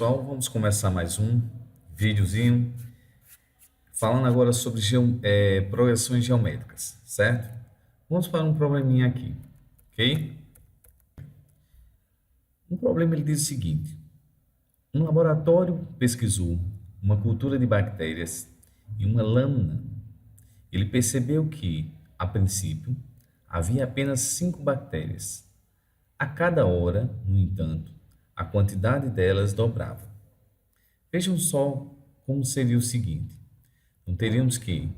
pessoal, vamos começar mais um videozinho falando agora sobre progressões geométricas, certo? Vamos para um probleminha aqui, ok? Um problema ele diz o seguinte: um laboratório pesquisou uma cultura de bactérias e uma lâmina. Ele percebeu que, a princípio, havia apenas 5 bactérias. A cada hora, no entanto, a quantidade delas dobrava. Vejam só como seria o seguinte. Então, teríamos que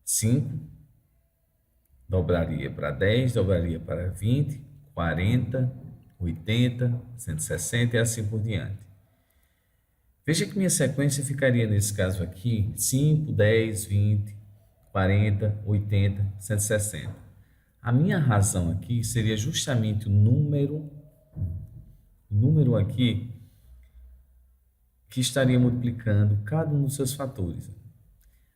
5 dobraria para 10, dobraria para 20, 40, 80, 160 e assim por diante. Veja que minha sequência ficaria nesse caso aqui 5, 10, 20, 40, 80, 160. A minha razão aqui seria justamente o número aqui que estaria multiplicando cada um dos seus fatores.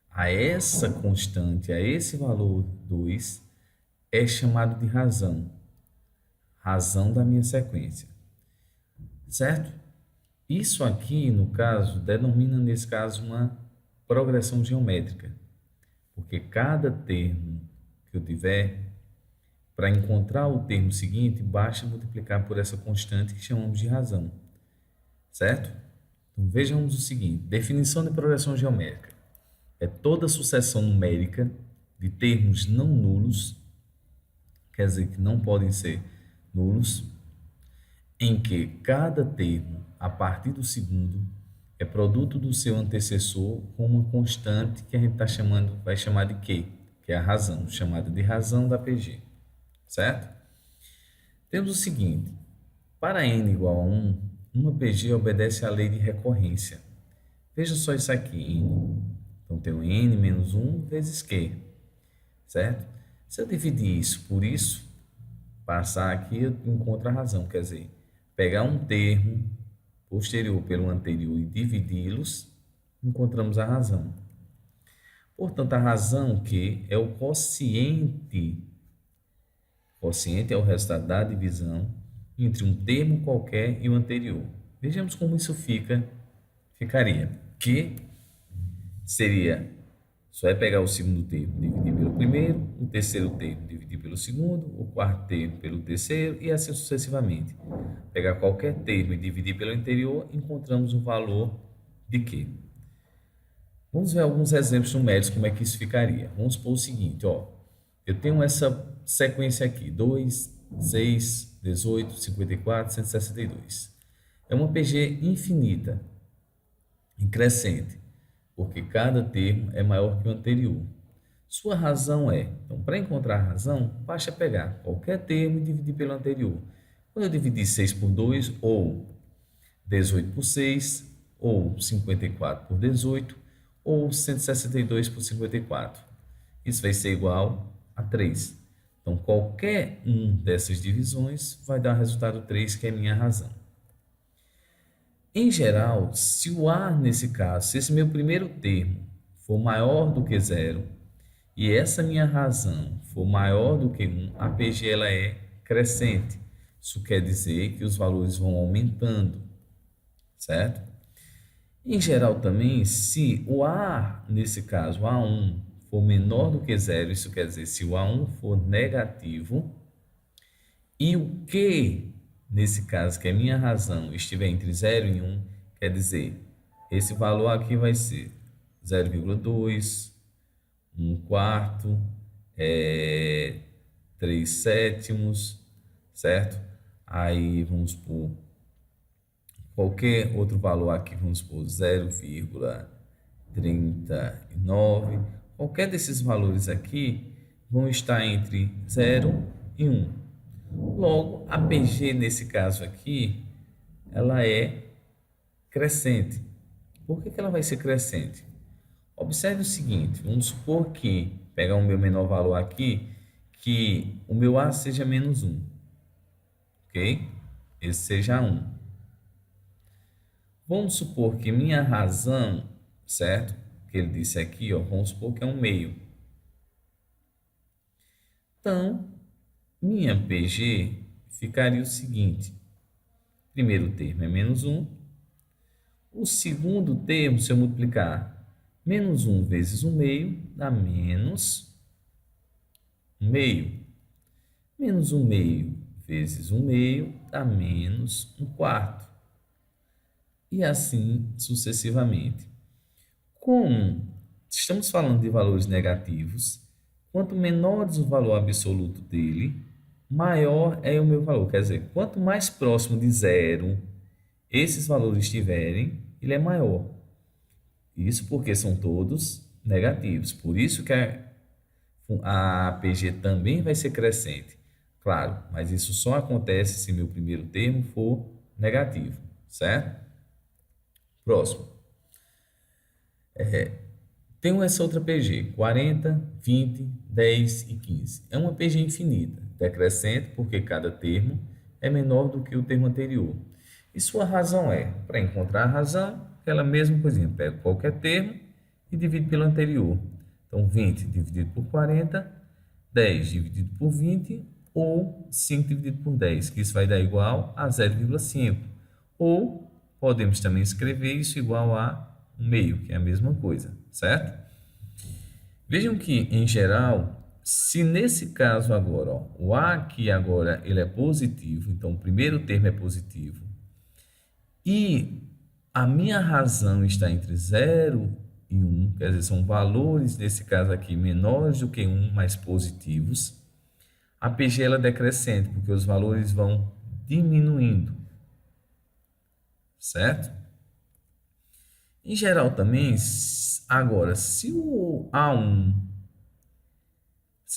A essa constante, a esse valor 2, é chamado de razão da minha sequência, certo? Isso aqui, no caso, denomina, nesse caso, uma progressão geométrica, porque cada termo que eu tiver, para encontrar o termo seguinte, basta multiplicar por essa constante que chamamos de razão, certo? Então, vejamos o seguinte: definição de progressão geométrica é toda sucessão numérica de termos não nulos, quer dizer que não podem ser nulos, em que cada termo, a partir do segundo, é produto do seu antecessor com uma constante que a gente vai chamar de Q, que é a razão, chamada de razão da PG, certo? Temos o seguinte: para n igual a 1, uma PG obedece à lei de recorrência. Veja só isso aqui, n. Então, tenho n menos 1 vezes Q, certo? Se eu dividir isso por isso, passar aqui, eu encontro a razão. Quer dizer, pegar um termo posterior pelo anterior e dividi-los, encontramos a razão. Portanto, a razão que é o quociente é o resultado da divisão entre um termo qualquer e o anterior. Vejamos como isso ficaria. Que seria, só é pegar o segundo termo, dividir pelo primeiro, o terceiro termo, dividir pelo segundo, o quarto termo pelo terceiro e assim sucessivamente. Pegar qualquer termo e dividir pelo anterior, encontramos o valor de Q. Vamos ver alguns exemplos numéricos como é que isso ficaria. Vamos supor o seguinte, ó. Eu tenho essa sequência aqui, 2, 6, 18, 54, 162. É uma PG infinita, em crescente, porque cada termo é maior que o anterior. Sua razão é, então, para encontrar a razão, basta pegar qualquer termo e dividir pelo anterior. Quando eu dividir 6 por 2, ou 18 por 6, ou 54 por 18, ou 162 por 54. Isso vai ser igual a 3. Então, qualquer um dessas divisões vai dar o resultado 3, que é a minha razão. Em geral, se o A, nesse caso, se esse meu primeiro termo for maior do que 0, e essa minha razão for maior do que 1, a PG ela é crescente. Isso quer dizer que os valores vão aumentando, certo? Em geral também, se o A, nesse caso, A1, for menor do que 0, isso quer dizer, se o A1 for negativo, e o Q, nesse caso, que é a minha razão, estiver entre 0 e 1, quer dizer, esse valor aqui vai ser 0,2, 1 quarto, 3 sétimos, certo? Aí vamos por qualquer outro valor aqui, vamos por 0,39. Qualquer desses valores aqui vão estar entre 0 e 1. Logo, a PG nesse caso aqui, ela é crescente. Por que ela vai ser crescente? Observe o seguinte, vamos supor que, pegar o meu menor valor aqui, que o meu A seja menos 1, ok? Esse seja 1. Vamos supor que minha razão, certo? Que ele disse aqui, ó, vamos supor que é 1 meio. Então, minha PG ficaria o seguinte: primeiro termo é menos 1, O segundo termo, se eu multiplicar menos 1 vezes 1 meio, dá menos 1 meio. Menos 1 meio vezes 1 meio dá menos 1 quarto. E assim sucessivamente. Como estamos falando de valores negativos, quanto menores o valor absoluto dele, maior é o meu valor. Quer dizer, quanto mais próximo de zero esses valores estiverem, ele é maior. Isso porque são todos negativos. Por isso que a PG também vai ser crescente. Claro, mas isso só acontece se meu primeiro termo for negativo, certo? Próximo. Tenho essa outra PG, 40, 20, 10 e 15. É uma PG infinita, decrescente porque cada termo é menor do que o termo anterior. E sua razão é, para encontrar a razão, aquela mesma coisinha, pego qualquer termo e divido pelo anterior. Então, 20 dividido por 40, 10 dividido por 20 ou 5 dividido por 10, que isso vai dar igual a 0,5. Ou podemos também escrever isso igual a 1 meio, que é a mesma coisa, certo? Vejam que, em geral, se nesse caso agora, ó, o A aqui agora ele é positivo, então o primeiro termo é positivo, e a minha razão está entre 0 e 1, quer dizer, são valores, nesse caso aqui, menores do que 1, mais positivos, a PG ela é decrescente, porque os valores vão diminuindo, certo? Em geral também, agora, se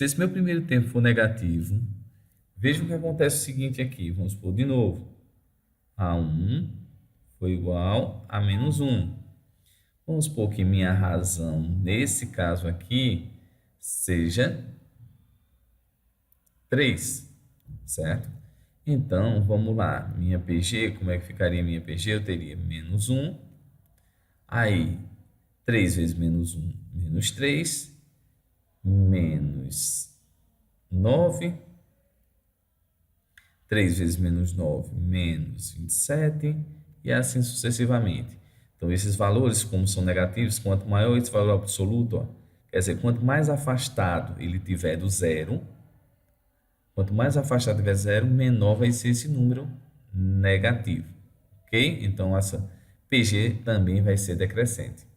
esse meu primeiro termo for negativo, veja o que acontece o seguinte aqui, vamos supor de novo, A1 foi igual a menos 1. Vamos supor que minha razão, nesse caso aqui, seja 3, certo? Então, vamos lá, minha PG, como é que ficaria minha PG? Eu teria menos 1, aí 3 vezes menos 1, menos 3, menos 9, 3 vezes menos 9, menos 27, e assim sucessivamente. Então, esses valores, como são negativos, quanto maior esse valor absoluto, ó, quer dizer, quanto mais afastado ele tiver do zero, quanto mais afastado tiver zero, menor vai ser esse número negativo. Ok? Então, essa PG também vai ser decrescente.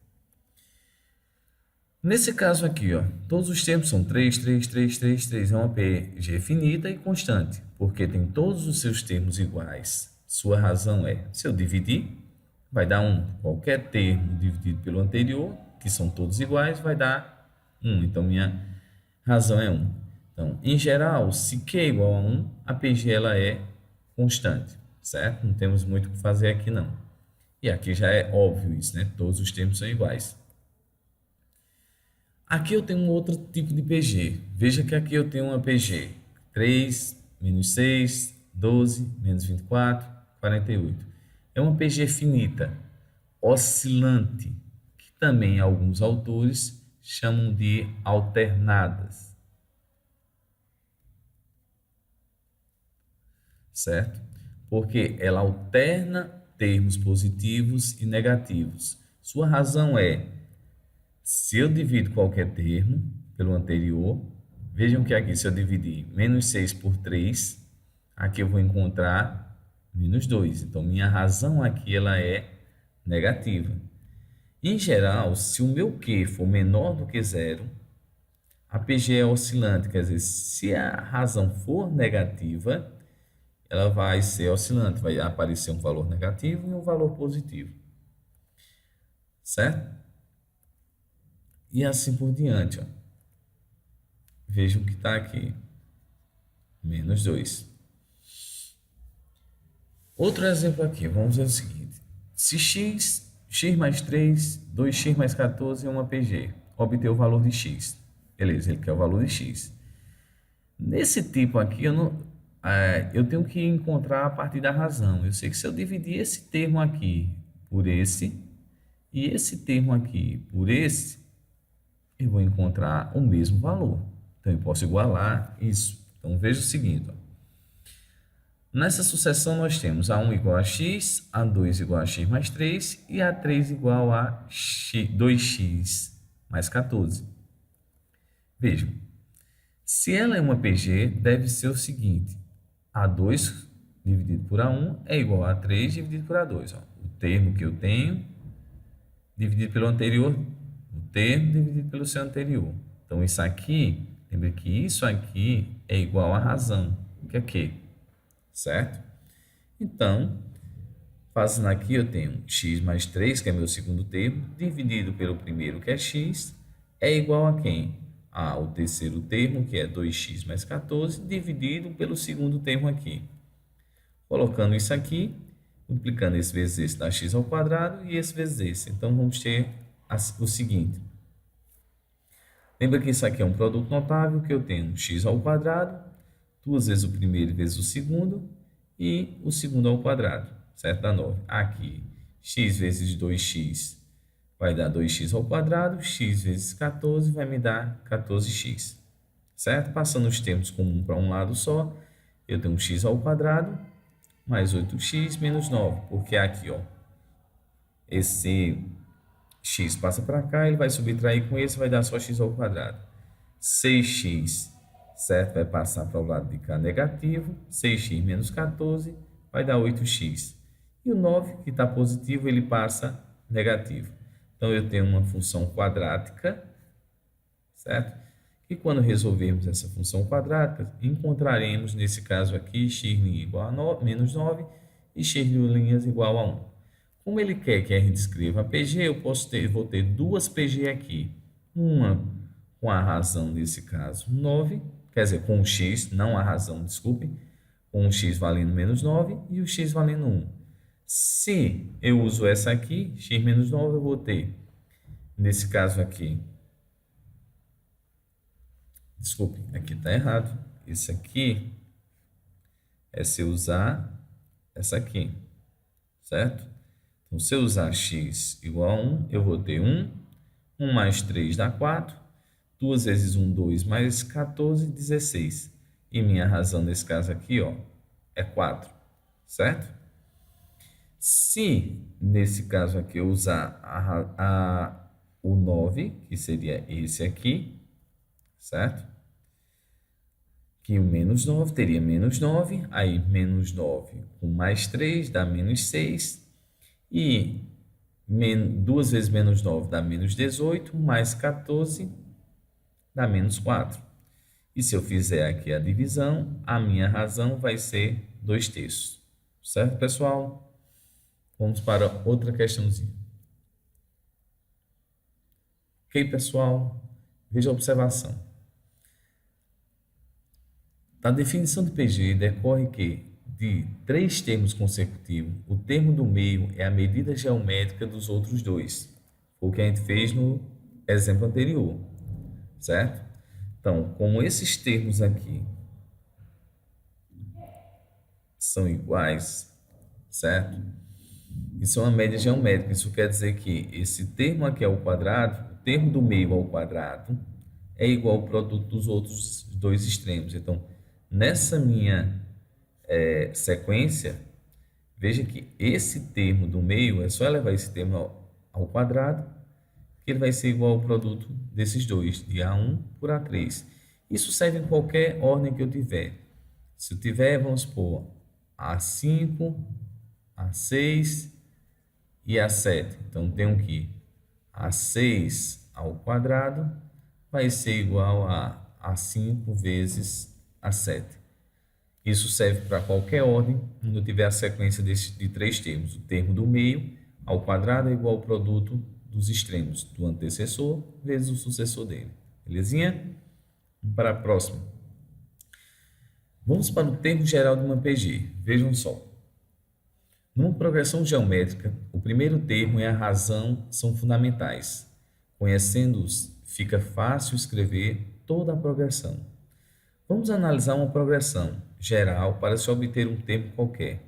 Nesse caso aqui, ó, todos os termos são 3, 3, 3, 3, 3. É uma PG finita e constante, porque tem todos os seus termos iguais. Sua razão é, se eu dividir, vai dar 1. Qualquer termo dividido pelo anterior, que são todos iguais, vai dar 1. Então, minha razão é 1. Então, em geral, se Q é igual a 1, a PG ela é constante, certo? Não temos muito o que fazer aqui, não. E aqui já é óbvio isso, né? Todos os termos são iguais. Aqui eu tenho um outro tipo de PG. Veja que aqui eu tenho uma PG 3, menos 6, 12, menos 24, 48. É uma PG finita, oscilante, que também alguns autores chamam de alternadas. Certo? Porque ela alterna termos positivos e negativos. Sua razão é, se eu divido qualquer termo pelo anterior, vejam que aqui, se eu dividir menos 6 por 3, aqui eu vou encontrar menos 2. Então, minha razão aqui ela é negativa. Em geral, se o meu Q for menor do que zero, a PG é oscilante, quer dizer, se a razão for negativa, ela vai ser oscilante, vai aparecer um valor negativo e um valor positivo, certo? E assim por diante, ó. Vejam que está aqui, menos 2. Outro exemplo aqui, vamos ver o seguinte. Se x mais 3, 2x mais 14 é uma PG, obter o valor de x. Beleza, ele quer o valor de x. Nesse tipo aqui, eu tenho que encontrar a partir da razão. Eu sei que se eu dividir esse termo aqui por esse, e esse termo aqui por esse, eu vou encontrar o mesmo valor. Então, eu posso igualar isso. Então, veja o seguinte, ó. Nessa sucessão, nós temos A1 igual a x, A2 igual a x mais 3 e A3 igual a 2x mais 14. Vejam, se ela é uma PG, deve ser o seguinte: A2 dividido por A1 é igual a A3 dividido por A2. Ó. O termo que eu tenho dividido pelo anterior, o termo dividido pelo seu anterior. Então, isso aqui, lembre que isso aqui é igual à razão, que é Q, certo? Então, fazendo aqui, eu tenho x mais 3, que é meu segundo termo, dividido pelo primeiro, que é x, é igual a quem? O terceiro termo, que é 2x mais 14, dividido pelo segundo termo aqui. Colocando isso aqui, multiplicando esse vezes esse dá x ao quadrado e esse vezes esse. Então, vamos ter o seguinte. Lembra que isso aqui é um produto notável, que eu tenho x ao quadrado, duas vezes o primeiro vezes o segundo, e o segundo ao quadrado, certo? Dá 9. Aqui, x vezes 2x vai dar 2x ao quadrado, x vezes 14 vai me dar 14x, certo? Passando os termos comuns para um lado só, eu tenho x ao quadrado mais 8x menos 9, porque aqui, ó, esse x passa para cá, ele vai subtrair com esse, vai dar só x ao quadrado. 6x, certo? Vai passar para o lado de cá negativo, 6x menos 14 vai dar 8x. E o 9, que está positivo, ele passa negativo. Então, eu tenho uma função quadrática, certo? E quando resolvermos essa função quadrática, encontraremos, nesse caso aqui, x' igual a menos 9 e x' igual a 1. Como ele quer que a gente escreva a PG, vou ter duas PG aqui. Uma com a razão, nesse caso, 9, quer dizer, com o x, não a razão, desculpe, com o x valendo menos 9 e o x valendo 1. Se eu uso essa aqui, x menos 9, eu vou ter, nesse caso aqui, desculpe, aqui está errado. Isso aqui é se eu usar essa aqui, certo? Então, se eu usar x igual a 1, eu vou ter 1, 1 mais 3 dá 4, 2 vezes 1, 2, mais 14, 16. E minha razão nesse caso aqui, ó, é 4, certo? Se, nesse caso aqui, eu usar o 9, que seria esse aqui, certo? Que o menos 9 teria menos 9, aí menos 9 com mais 3 dá menos 6, e 2 vezes menos 9 dá menos 18, mais 14 dá menos 4. E se eu fizer aqui a divisão, a minha razão vai ser 2/3. Certo, pessoal? Vamos para outra questãozinha. Ok, pessoal? Veja a observação. Da definição de PG decorre que, de 3 termos consecutivos, o termo do meio é a medida geométrica dos outros dois. Foi o que a gente fez no exemplo anterior, certo? Então, como esses termos aqui são iguais, certo? Isso é uma média geométrica. Isso quer dizer que esse termo aqui ao quadrado, o termo do meio ao quadrado, é igual ao produto dos outros dois extremos. Então, nessa minha sequência, veja que esse termo do meio, é só levar esse termo ao quadrado, que ele vai ser igual ao produto desses dois, de A1 por A3. Isso serve em qualquer ordem que eu tiver. Se eu tiver, vamos supor, A5, A6 e A7. Então, tenho que A6 ao quadrado vai ser igual a A5 vezes A7. Isso serve para qualquer ordem, quando eu tiver a sequência de 3 termos. O termo do meio ao quadrado é igual ao produto dos extremos, do antecessor vezes o sucessor dele. Belezinha? Vamos para a próxima. Vamos para o termo geral de uma PG. Vejam só. Numa progressão geométrica, o primeiro termo e a razão são fundamentais. Conhecendo-os, fica fácil escrever toda a progressão. Vamos analisar uma progressão geral para se obter um termo qualquer,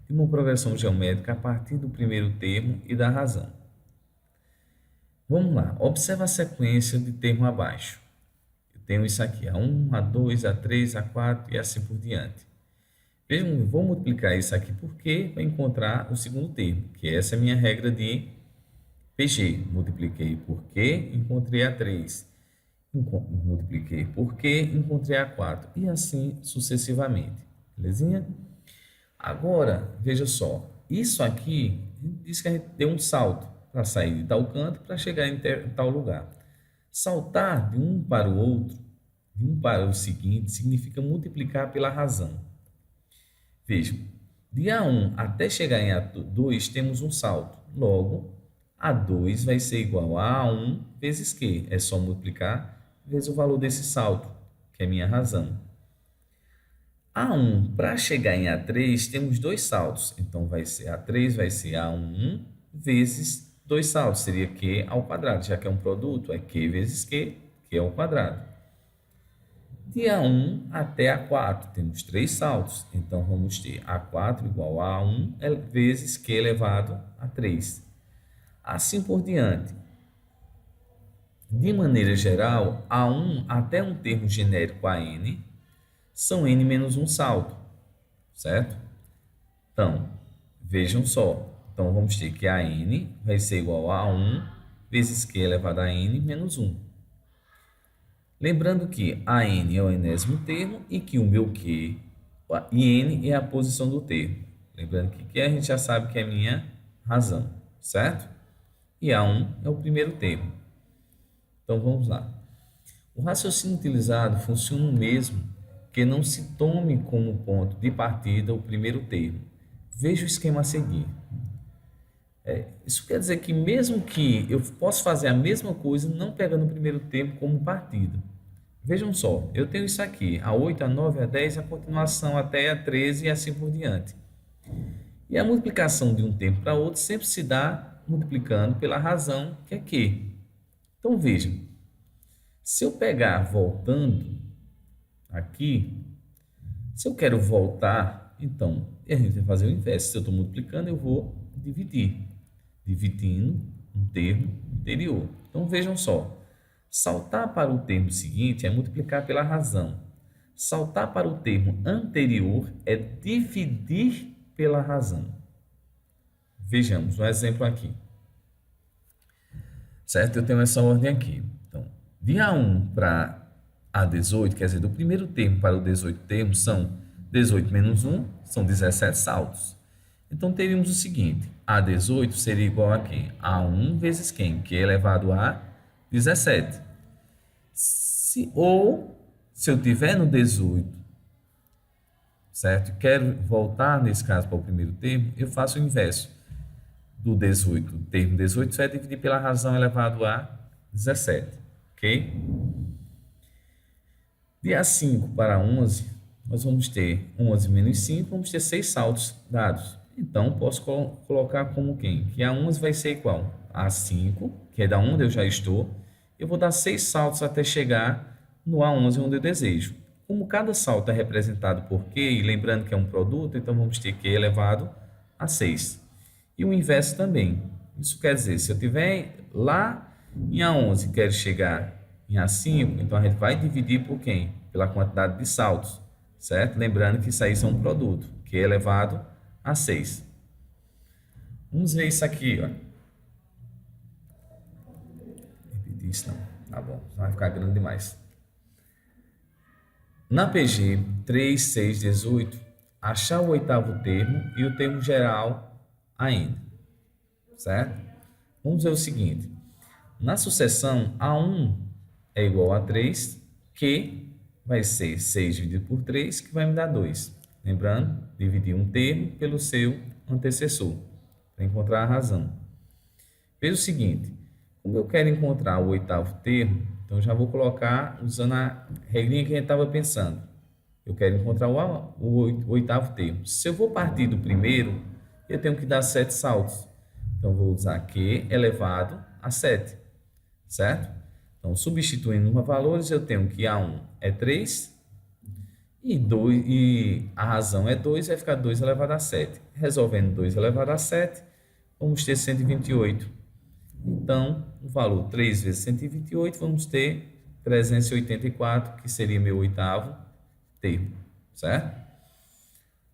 de uma progressão geométrica a partir do primeiro termo e da razão. Vamos lá, observa a sequência de termo abaixo. Eu tenho isso aqui, A1, A2, A3, A4 e assim por diante. Vejam, eu vou multiplicar isso aqui por Q para encontrar o segundo termo, que essa é a minha regra de PG. Multipliquei por Q, encontrei a 3. Multipliquei por Q, encontrei a 4. E assim sucessivamente. Belezinha? Agora, veja só. Isso aqui, diz que a gente deu um salto para sair de tal canto para chegar em tal lugar. Saltar de um para o outro, de um para o seguinte, significa multiplicar pela razão. Vejam, de A1 até chegar em A2 temos um salto. Logo, A2 vai ser igual a A1 vezes Q. É só multiplicar vezes o valor desse salto, que é a minha razão. A1, para chegar em A3, temos dois saltos. Então, vai ser A3 vai ser A1 vezes dois saltos. Seria Q ao quadrado. Já que é um produto, é Q vezes Q, Q ao quadrado. De A1 até A4, temos três saltos. Então, vamos ter A4 igual a A1 vezes Q elevado a 3. Assim por diante. De maneira geral, A1 até um termo genérico AN são N menos um salto, certo? Então, vejam só. Então, vamos ter que AN vai ser igual a 1 vezes Q elevado a N menos 1. Lembrando que AN é o enésimo termo e que o meu Q e N é a posição do termo. Lembrando que Q a gente já sabe que é minha razão, certo? E A1 é o primeiro termo. Então, vamos lá. O raciocínio utilizado funciona o mesmo que não se tome como ponto de partida o primeiro termo. Veja o esquema a seguir. Isso quer dizer que mesmo que eu possa fazer a mesma coisa não pegando o primeiro termo como partida. Vejam só, eu tenho isso aqui, a 8, a 9, a 10, a continuação até a 13 e assim por diante. E a multiplicação de um termo para outro sempre se dá multiplicando pela razão que é Q. Então vejam, se eu pegar voltando aqui, se eu quero voltar, então a gente vai fazer o inverso. Se eu estou multiplicando, eu vou dividir. Dividindo um termo anterior. Então vejam só, saltar para o termo seguinte é multiplicar pela razão. Saltar para o termo anterior é dividir pela razão. Vejamos um exemplo aqui. Certo? Eu tenho essa ordem aqui. Então, de A1 para A18, quer dizer, do primeiro termo para o 18 termo, são 18 menos 1, são 17 saltos. Então, teríamos o seguinte, A18 seria igual a quem? A1 vezes quem? Que é elevado a 17. Se eu tiver no 18, certo? Quero voltar, nesse caso, para o primeiro termo, eu faço o inverso. Do 18, o termo 18 vai dividir pela razão elevado a 17, ok? De A5 para 11, nós vamos ter 11 menos 5, vamos ter 6 saltos dados. Então, posso colocar como quem? Que A11 vai ser igual a A5, que é da onde eu já estou. Eu vou dar 6 saltos até chegar no A11 onde eu desejo. Como cada salto é representado por Q, e lembrando que é um produto, então vamos ter Q elevado a 6. E o inverso também. Isso quer dizer, se eu estiver lá em A11 e quero chegar em A5, então a gente vai dividir por quem? Pela quantidade de saltos, certo? Lembrando que isso aí são um produto, que é elevado a 6. Vamos ver isso aqui, ó. Repetir isso não. Tá bom, vai ficar grande demais. Na PG 3, 6, 18, achar o oitavo termo e o termo geral ainda, certo? Vamos ver o seguinte. Na sucessão, A1 é igual a 3, que vai ser 6 dividido por 3, que vai me dar 2. Lembrando, dividir um termo pelo seu antecessor, para encontrar a razão. Veja o seguinte, como eu quero encontrar o oitavo termo, então já vou colocar usando a regrinha que a gente estava pensando. Eu quero encontrar o oitavo termo. Se eu vou partir do primeiro, eu tenho que dar 7 saltos. Então, vou usar Q elevado a 7, certo? Então, substituindo os valores, eu tenho que A1 é 3 e a razão é 2, vai ficar 2 elevado a 7. Resolvendo 2 elevado a 7, vamos ter 128. Então, o valor 3 vezes 128, vamos ter 384, que seria meu oitavo termo, certo?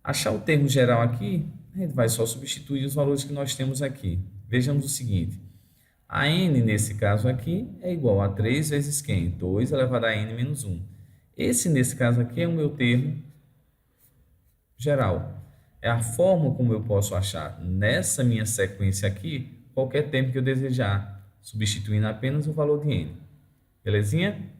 Achar o termo geral aqui, a gente vai só substituir os valores que nós temos aqui. Vejamos o seguinte: a n, nesse caso aqui, é igual a 3 vezes quem? 2 elevado a n menos 1. Esse, nesse caso aqui, é o meu termo geral. É a forma como eu posso achar nessa minha sequência aqui qualquer termo que eu desejar, substituindo apenas o valor de n. Belezinha?